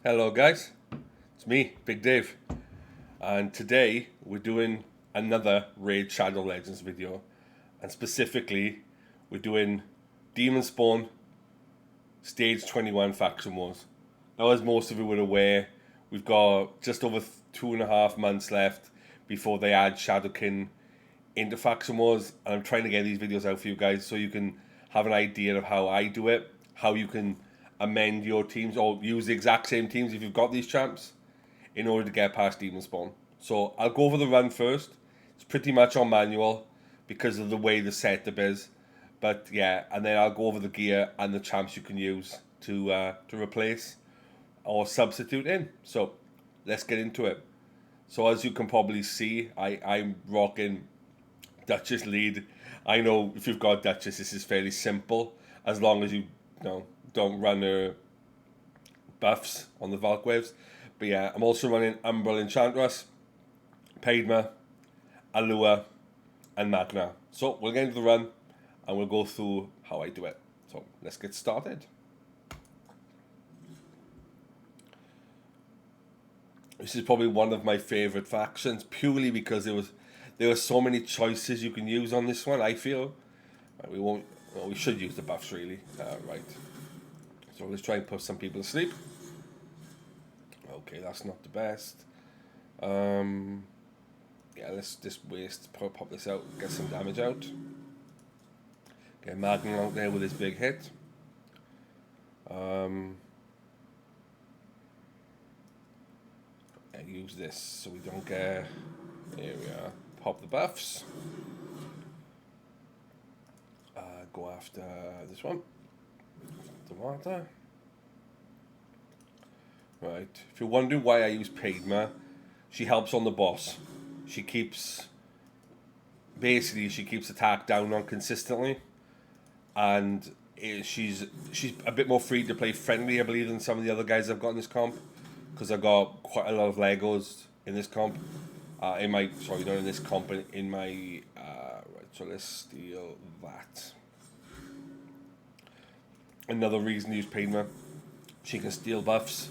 Hello guys, it's me, Big Dave, and today we're doing another Raid Shadow Legends video, and specifically we're doing Demonspawn Stage 21 Faction Wars. Now, as most of you are aware, we've got just over 2.5 months left before they add Shadowkin into Faction Wars, and I'm trying to get these videos out for you guys so you can have an idea of how I do it, how you can amend your teams or use the exact same teams if you've got these champs in order to get past Demonspawn. So I'll go over the run first. It's pretty much on manual because of the way the setup is, but yeah, and then I'll go over the gear and the champs you can use to replace or substitute in. So let's get into it. So as you can probably see, I'm rocking Duchess lead. I know if you've got Duchess, this is fairly simple as long as you don't run buffs on the Valk waves. But yeah, I'm also running umbral enchantress, peydma, alure, and magnarr. So we'll get into the run and we'll go through how I do it. So let's get started. This is probably one of my favorite factions purely because there were so many choices you can use on this one. I feel we should use the buffs really. Right. So let's try and put some people to sleep. Okay, that's not the best. Yeah, let's just pop this out, get some damage out. Get magnarr out there with his big hit. And use this so we don't get. Here we are. Pop the buffs. Go after this one. The water. Right. If you're wondering why I use peydma, she helps on the boss. She keeps attack down on consistently, and she's a bit more free to play friendly, I believe, than some of the other guys I've got in this comp, because I've got quite a lot of Legos in this comp. Not in this comp, in my right. So let's steal that. Another reason to use peydma, she can steal buffs,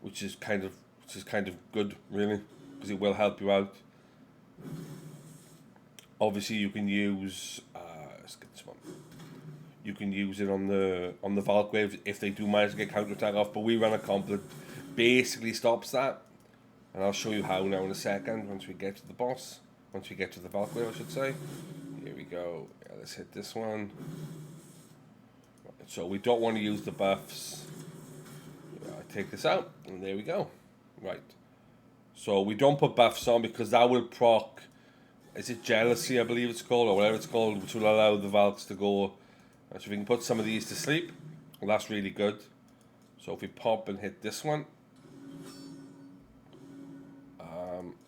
which is kind of good, really, because it will help you out. Obviously, you can use let's get this one. You can use it on the Valk waves if they do manage to get counterattack off, but we run a comp that basically stops that, and I'll show you how now in a second. Once we get to the boss, once we get to the Valk wave, I should say. Here we go. Yeah, let's hit this one. So we don't want to use the buffs. Take this out, and there we go. Right. So we don't put buffs on because that will proc. Is it jealousy? I believe it's called, or whatever it's called, which will allow the Valks to go. So if we can put some of these to sleep, well, that's really good. So if we pop and hit this one,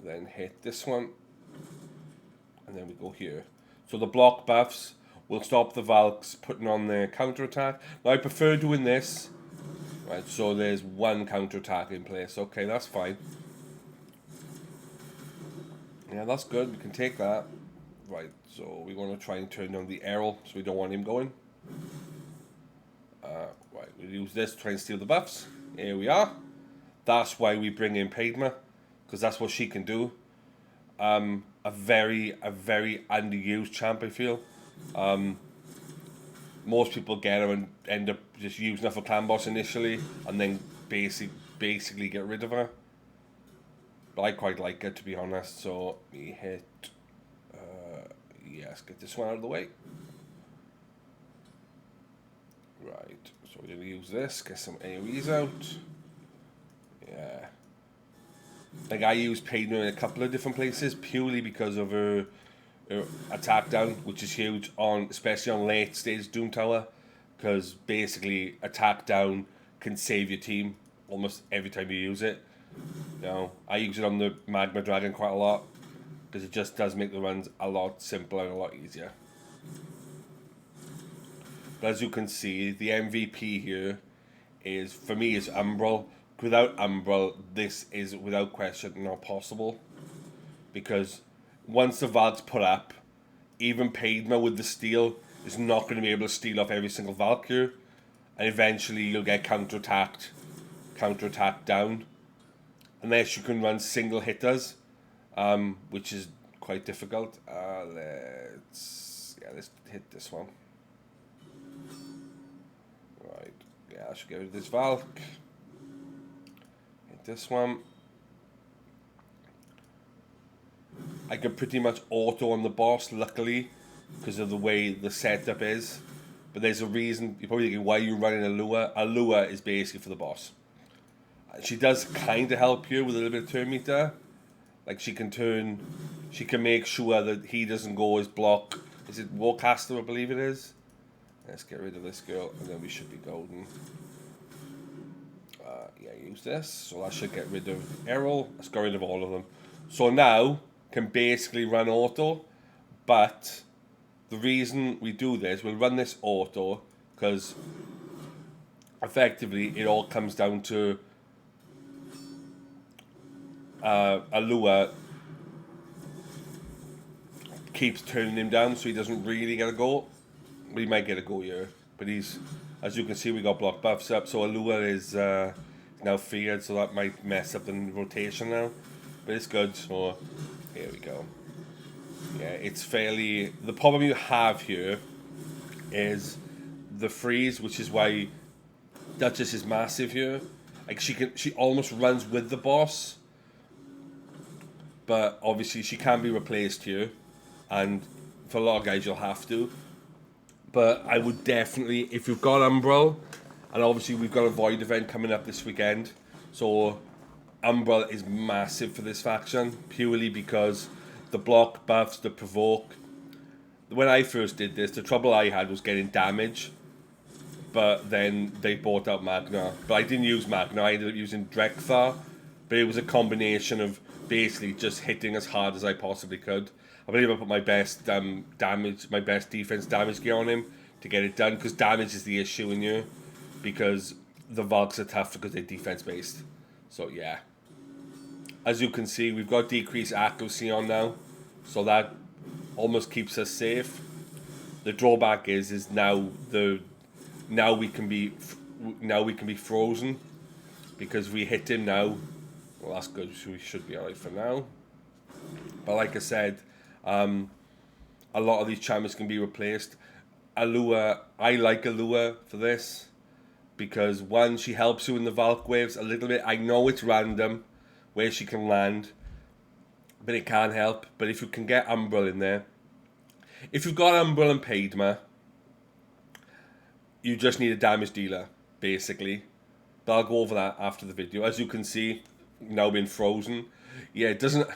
then hit this one, and then we go here. So the block buffs will stop the Valks putting on their counterattack. Now I prefer doing this. Right, so there's one counterattack in place. Okay, that's fine. Yeah, that's good. We can take that. Right, so we want to try and turn on the arrow, so we don't want him going. Right, we'll use this to try and steal the buffs. Here we are. That's why we bring in peydma, because that's what she can do. A very underused champ, I feel. Most people get her and end up just using her for clan boss initially, and then basically get rid of her. But I quite like her, to be honest. So we hit. Yes, get this one out of the way. Right. So we're gonna use this. Get some AoEs out. Yeah. Like I use peydma in a couple of different places purely because of her attack down, which is huge especially on late stage Doom Tower, because basically attack down can save your team almost every time you use it. I use it on the Magma Dragon quite a lot because it just does make the runs a lot simpler and a lot easier. But as you can see, the MVP here is, for me, is umbral. Without umbral, this is without question not possible, because once the Valk's put up, even peydma with the steal is not going to be able to steal off every single Valk here, and eventually you'll get counterattacked counter-attack down. Unless you can run single hitters, which is quite difficult. Let's hit this one. Right, yeah, I should get rid of this Valk. Hit this one. I can pretty much auto on the boss, luckily, because of the way the setup is. But there's a reason. You're probably thinking, why are you running Allure? Allure is basically for the boss. She does kind of help you with a little bit of turn meter. Like she can make sure that he doesn't go his block. Is it Warcaster, I believe it is? Let's get rid of this girl, and then we should be golden. Yeah, use this. So that should get rid of Errol. Let's get rid of all of them. So now, can basically run auto, but the reason we do this, we'll run this auto, because effectively it all comes down to Allure keeps turning him down, so he doesn't really get a go. We might get a go here, but he's, as you can see, we got block buffs up, so Allure is now feared, so that might mess up the rotation now, but it's good. So here we go. Yeah, it's fairly, the problem you have here is the freeze, which is why Duchess is massive here. Like she almost runs with the boss, but obviously she can be replaced here, and for a lot of guys you'll have to. But I would definitely, if you've got umbral, and obviously we've got a void event coming up this weekend, so umbral is massive for this faction, purely because the block buffs, the provoke. When I first did this, the trouble I had was getting damage, but then they bought out magnarr. But I didn't use magnarr, I ended up using Drekthar, but it was a combination of basically just hitting as hard as I possibly could. I believe I put my best my best defense damage gear on him to get it done, because damage is the issue in you, because the Valks are tough because they're defense based. So yeah. As you can see, we've got decreased accuracy on now, so that almost keeps us safe. The drawback is now we can be frozen, because we hit him now. Well, that's good. So we should be alright for now. But like I said, a lot of these champions can be replaced. Allure, I like Allure for this, because one, she helps you in the Valk waves a little bit. I know it's random where she can land, but it can help. But if you can get umbral in there, if you've got umbral and peydma, you just need a damage dealer, basically. But I'll go over that after the video. As you can see, now being frozen. Yeah, it doesn't...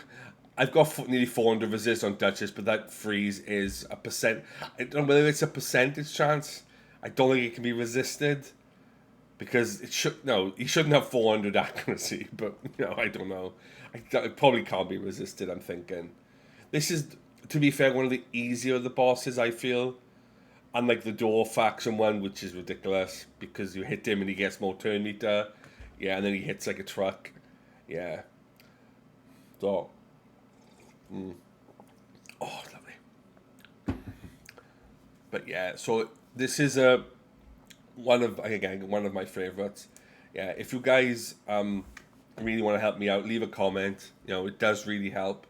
I've got nearly 400 resist on Duchess, but that freeze is a percent. I don't know whether it's a percentage chance. I don't think it can be resisted, because it should. No, he shouldn't have 400 accuracy, but I don't know. It probably can't be resisted, I'm thinking. This is, to be fair, one of the easier of the bosses, I feel. Unlike the Dwarf faction one, which is ridiculous, because you hit him and he gets more turn meter. Yeah, and then he hits like a truck. Yeah. So. Oh, lovely. But yeah, so this is one of my favorites. Yeah, if you guys really want to help me out, leave a comment. It does really help.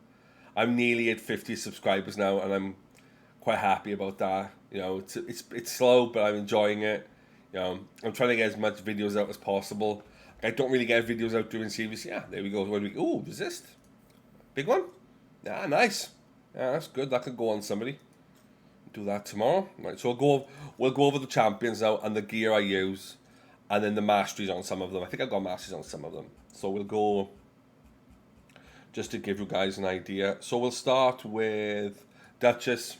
I'm nearly at 50 subscribers now, and I'm quite happy about that. It's slow, but I'm enjoying it. I'm trying to get as much videos out as possible. I don't really get videos out during series. Yeah, there we go. Oh, resist. Big one. Yeah, nice. Yeah, that's good. That could go on somebody. Do that tomorrow. Right, so we'll go over the champions now and the gear I use, and then the masteries on some of them. I think I've got masteries on some of them. So we'll go, just to give you guys an idea. So we'll start with Duchess.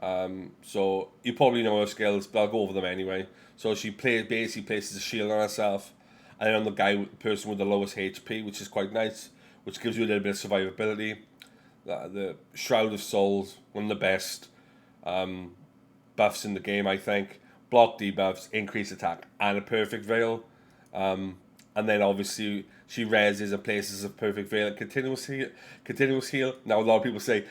So you probably know her skills, but I'll go over them anyway. So she basically places a shield on herself, and then on the person with the lowest HP, which is quite nice, which gives you a little bit of survivability. The Shroud of Souls, one of the best buffs in the game, I think. Block debuffs, increase attack, and a perfect veil. And then obviously she reses and places a perfect veil and continuous heal. Now a lot of people say,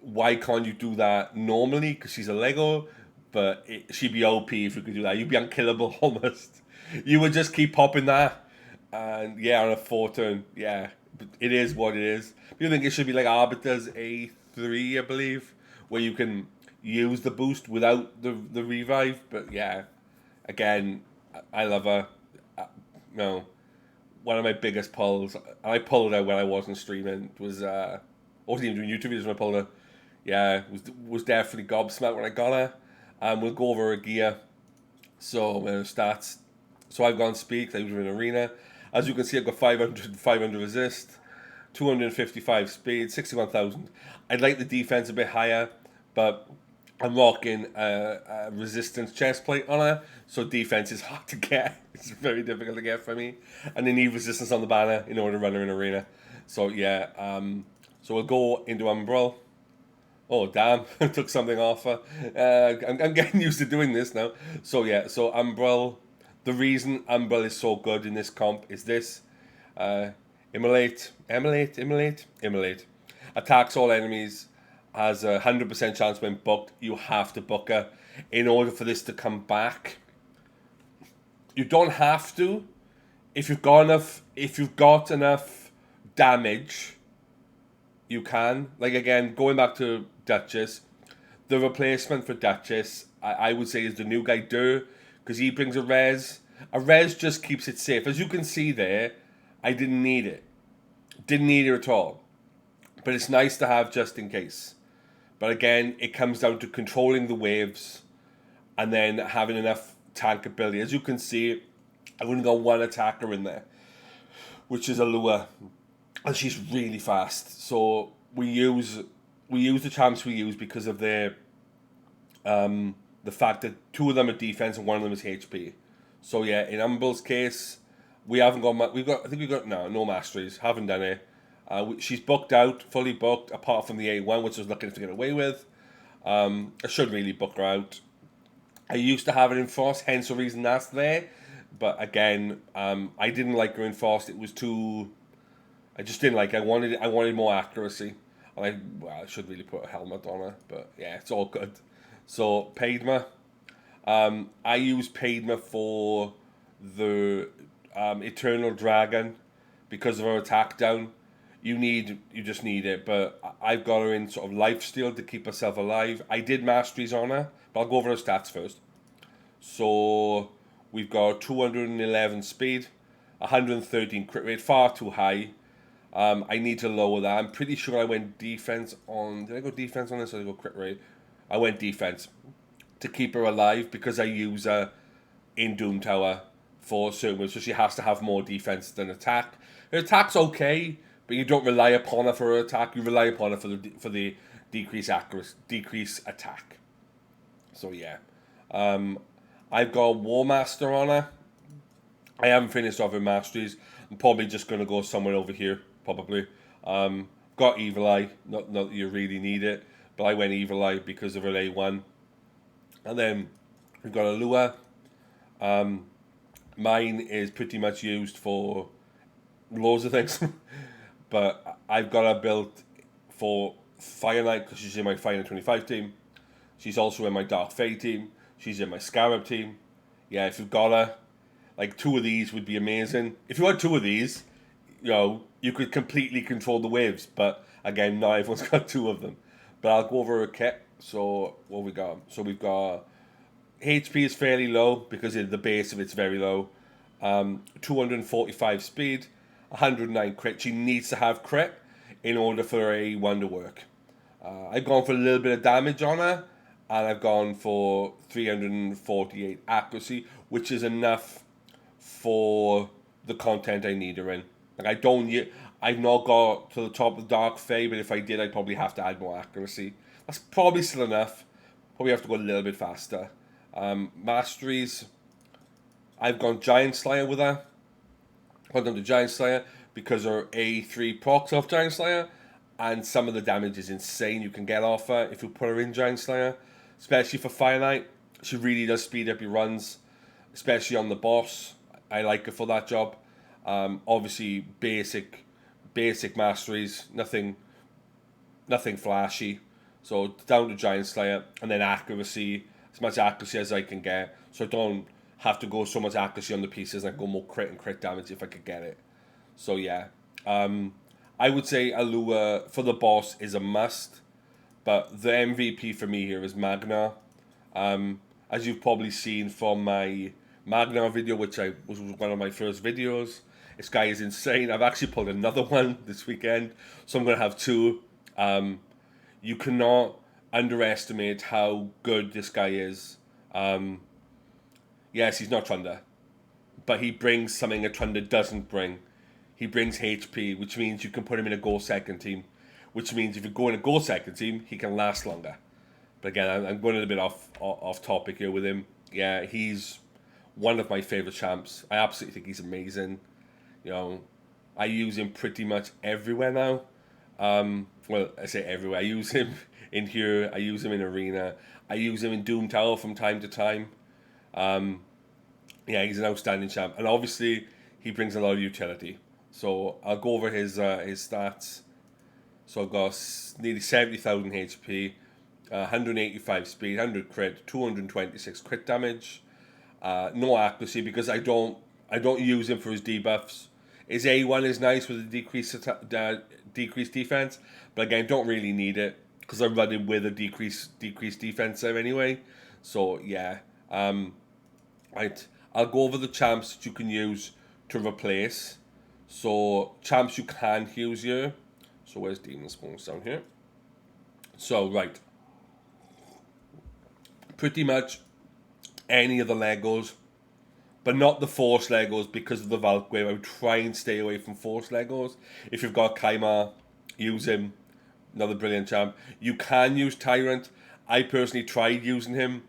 why can't you do that normally? Because she's a Lego, but she'd be OP if you could do that. You'd be unkillable almost. You would just keep popping that, And yeah, on a 4-turn, yeah, it is what it is. You think it should be like Arbiter's A3, I believe, where you can use the boost without the revive. But yeah, again, I love her. You know, one of my biggest pulls. I pulled her when I wasn't streaming. Was I wasn't even doing YouTube videos when I pulled her. Yeah, was definitely gobsmacked when I got her. We'll go over her gear. So stats. So I've gone speak. I was in arena. As you can see, I've got 500 resist, 255 speed, 61,000. I'd like the defense a bit higher, but I'm rocking a resistance chest plate on her, so defense is hard to get. It's very difficult to get for me, and they need resistance on the banner in order to run her in arena. So yeah, so we'll go into umbral. Oh damn! I took something off her. I'm getting used to doing this now. So yeah, so umbral. The reason umbral is so good in this comp is this: immolate. Attacks all enemies. Has a 100% chance when booked. You have to book her in order for this to come back. You don't have to if you've got enough. If you've got enough damage, you can. Like again, going back to Duchess, the replacement for Duchess, I would say, is the new guy Dur, because he brings a res. A res just keeps it safe. As you can see there, I didn't need it. Didn't need it at all. But it's nice to have just in case. But again, it comes down to controlling the waves and then having enough tank ability. As you can see, I've only got one attacker in there, which is Allure, and she's really fast. So we use the champs we use because of the fact that two of them are defense and one of them is HP. So yeah, in Umbral's case, we haven't got no masteries. Haven't done it. She's booked out, fully booked, apart from the A1, which I was looking to get away with. I should really book her out. I used to have her in Frost, hence the reason that's there. But again, I didn't like her in Frost. It was too. I just didn't like it. I wanted more accuracy. And I should really put a helmet on her. But yeah, it's all good. So, peydma. I use peydma for the Eternal Dragon because of her attack down. You just need it, but I've got her in sort of lifesteal to keep herself alive. I did masteries on her, but I'll go over her stats first. So we've got 211 speed, 113 crit rate, far too high. I need to lower that. I'm pretty sure I went defense on. Did I go defense on this or did I go crit rate? I went defense to keep her alive because I use her in Doom Tower for certain moves, so she has to have more defense than attack. Her attack's okay, but you don't rely upon her for her attack. You rely upon her for the decrease accuracy, decrease attack. So yeah, I've got War Master on her. I haven't finished off her masteries. I'm probably just gonna go somewhere over here. Probably. Got Evil Eye. Not that you really need it, but I went Evil Eye because of her A1. And then we've got Allure. Mine is pretty much used for loads of things. But I've got her built for Fire Knight because she's in my Fire Knight 25 team. She's also in my Dark Fate team. She's in my Scarab team. Yeah, if you've got her, like 2 of these would be amazing. If you had 2 of these, you could completely control the waves. But again, not everyone's got 2 of them. But I'll go over her kit. So what we got? So we've got HP is fairly low because the base of it's very low. 245 speed, 109 crit. She needs to have crit in order for a one to work. I've gone for a little bit of damage on her, and I've gone for 348 accuracy, which is enough for the content I need her in. Like I've not got to the top of the Dark Fae, but if I did, I'd probably have to add more accuracy. That's probably still enough. Probably have to go a little bit faster. Masteries. I've gone Giant Slayer with her. Gone down to Giant Slayer because her A3 procs off Giant Slayer, and some of the damage is insane you can get off her if you put her in Giant Slayer, especially for Fire Knight. She really does speed up your runs, especially on the boss. I like her for that job. Obviously, basic masteries, nothing flashy. So down to Giant Slayer, and then accuracy, as much accuracy as I can get. So have to go so much accuracy on the pieces, and I go more crit and crit damage if I could get it. So yeah, I would say Alure for the boss is a must, but the MVP for me here is magnarr. As you've probably seen from my magnarr video, which was one of my first videos, this guy is insane. I've actually pulled another one this weekend, so I'm going to have two. You cannot underestimate how good this guy is. Yes, he's not Thunder, but he brings something a Thunder doesn't bring. He brings HP, which means you can put him in a go second team, which means if you go in a go second team, he can last longer. But again, I'm going a bit off topic here with him. Yeah, he's one of my favorite champs. I absolutely think he's amazing. You know, I use him pretty much everywhere now. Well, I say everywhere. I use him in here. I use him in Arena. I use him in Doom Tower from time to time. Yeah, he's an outstanding champ, and obviously he brings a lot of utility. So I'll go over his stats. So I've got nearly 70,000 HP, 185 speed, 100 crit, 226 crit damage. No accuracy because I don't use him for his debuffs. His A1 is nice with the decreased defense, but again, don't really need it because I'm running with a decreased defense there anyway. So yeah, right. I'll go over the champs that you can use to replace. So champs you can use here. So where's Demonspawn down here? So right, pretty much any of the Legos, but not the Force Legos because of the Valkyrie. I would try and stay away from Force Legos. If you've got peydma, use him. Another brilliant champ. You can use Tyrant. I personally tried using him,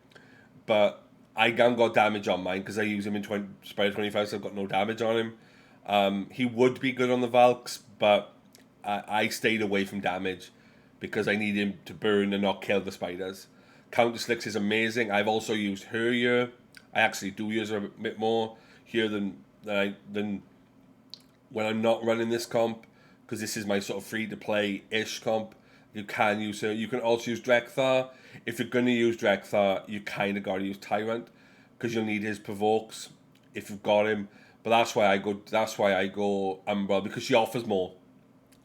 but I haven't got damage on mine because I use him in Spider 25, so I've got no damage on him. He would be good on the Valks, but I stayed away from damage because I need him to burn and not kill the spiders. Counter Slicks is amazing. I've also used her here. I actually do use her a bit more here than when I'm not running this comp, because this is my sort of free-to-play-ish comp. You can use her. You can also use Drekthar. If you're going to use Drekthar, you kind of got to use Tyrant, because you'll need his provokes if you've got him. But that's why I go Umbral, because she offers more.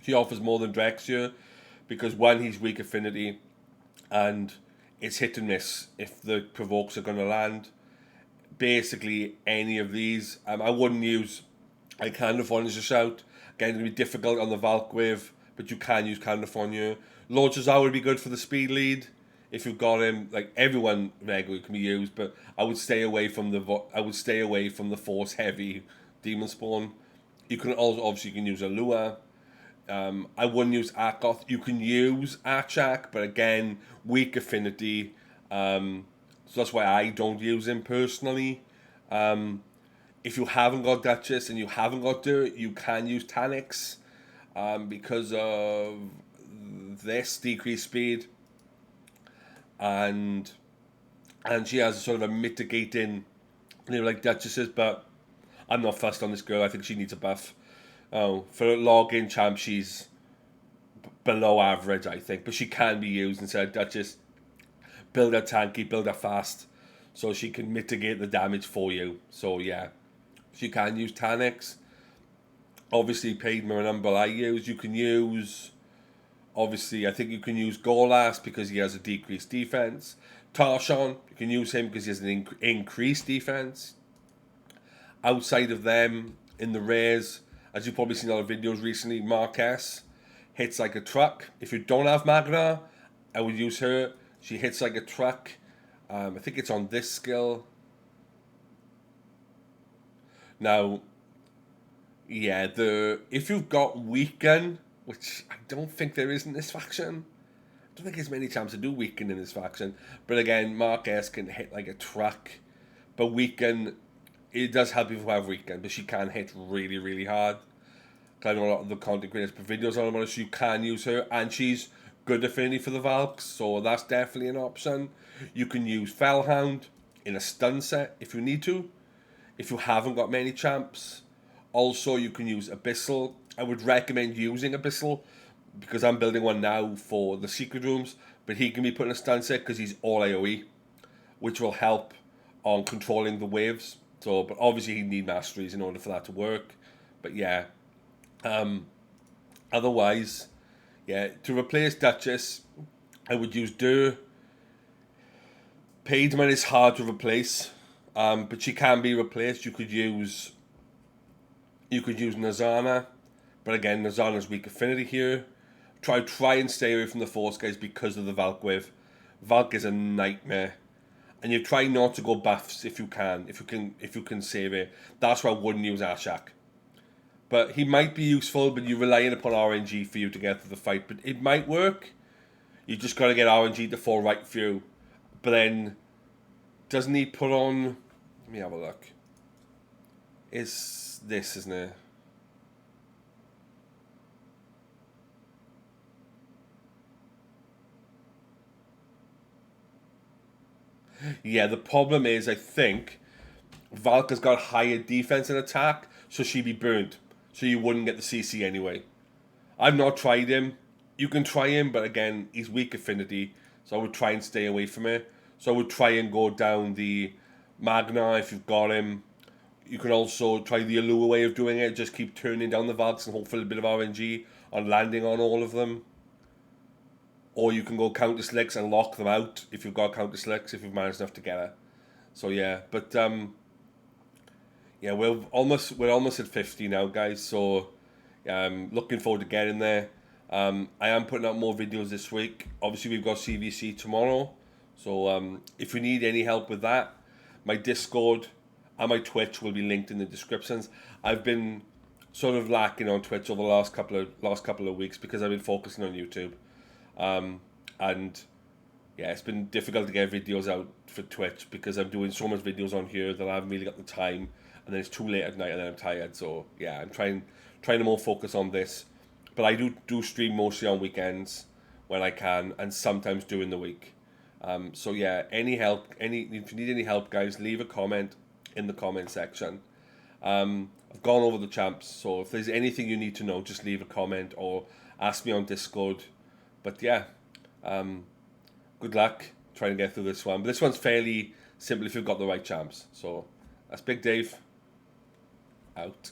She offers more than Drex here, because one, he's weak affinity, and it's hit and miss if the provokes are going to land. Basically, any of these, I wouldn't use Candlephon as a shout. Again, it's going to be difficult on the Valkyrie, but you can use Candlephon here. Lord Jazar would be good for the speed lead if you've got him. Like everyone regularly can be used, but I would stay away from the force heavy Demonspawn. You can also obviously use Alure. I wouldn't use Arkoth. You can use Archak, but again, weak affinity. So that's why I don't use him personally. If you haven't got Duchess and you haven't got Dirt, you can use Tanix because of this decreased speed, and she has sort of a mitigating, like Duchesses. But I'm not fussed on this girl. I think she needs a buff. Oh, for a login champ, she's below average, I think, but she can be used instead of Duchess. Build her tanky, build her fast, so she can mitigate the damage for you. So yeah, she can use Tanix. Obviously, peydma and umbral I use. You can use, obviously, I think you can use Gorlas because he has a decreased defense. Tarshon, you can use him because he has an increased defense. Outside of them, in the rares, as you've probably seen a lot of videos recently, Marquez hits like a truck. If you don't have magnarr, I would use her. She hits like a truck. I think it's on this skill. Now, yeah, if you've got weaken, which I don't think there is in this faction. I don't think there's many champs to do weaken in this faction. But again, Marquez can hit like a truck. But weaken, it does help people who have weaken, but she can hit really, really hard. I know a lot of the content creators put videos on her, so you can use her, and she's good affinity for the Valks, so that's definitely an option. You can use Fellhound in a stun set if you need to, if you haven't got many champs. Also, you can use Abyssal. I would recommend using Abyssal because I'm building one now for the secret rooms, but he can be put in a stun set because he's all AoE, which will help on controlling the waves. So, but obviously he need masteries in order for that to work. But yeah, otherwise, yeah, to replace Duchess, I would use Dur. Peydma is hard to replace, but she can be replaced. You could use Nazana, but again, Nazana's weak affinity here. Try and stay away from the Force guys because of the Valk wave. Valk is a nightmare, and you try not to go buffs if you can. If you can save it. That's why I wouldn't use Ashak. But he might be useful, but you're relying upon RNG for you to get through the fight. But it might work. You just got to get RNG to fall right for you. But then, doesn't he put on... Let me have a look. Is this, isn't it? Yeah, the problem is, I think, Valk has got higher defense and attack, so she'd be burnt. So you wouldn't get the CC anyway. I've not tried him. You can try him, but again, he's weak affinity, so I would try and stay away from it. So I would try and go down the magnarr if you've got him. You can also try the alure way of doing it. Just keep turning down the Valks and hopefully a bit of RNG on landing on all of them. Or you can go counter slicks and lock them out if you've got counter slicks, if you've managed enough to get it. So yeah, but yeah, we're almost at 50 now, guys. So looking forward to getting there. I am putting out more videos this week. Obviously, we've got CVC tomorrow. So if you need any help with that, my Discord and my Twitch will be linked in the descriptions. I've been sort of lacking on Twitch over the last couple of weeks because I've been focusing on YouTube. And yeah, it's been difficult to get videos out for Twitch because I'm doing so much videos on here that I haven't really got the time, and then it's too late at night and then I'm tired. So yeah, I'm trying to more focus on this. But I do stream mostly on weekends when I can, and sometimes during the week. So yeah, if you need any help, guys, leave a comment in the comment section. I've gone over the champs, so if there's anything you need to know, just leave a comment or ask me on Discord. But yeah, good luck trying to get through this one. But this one's fairly simple if you've got the right champs. So that's Big Dave out.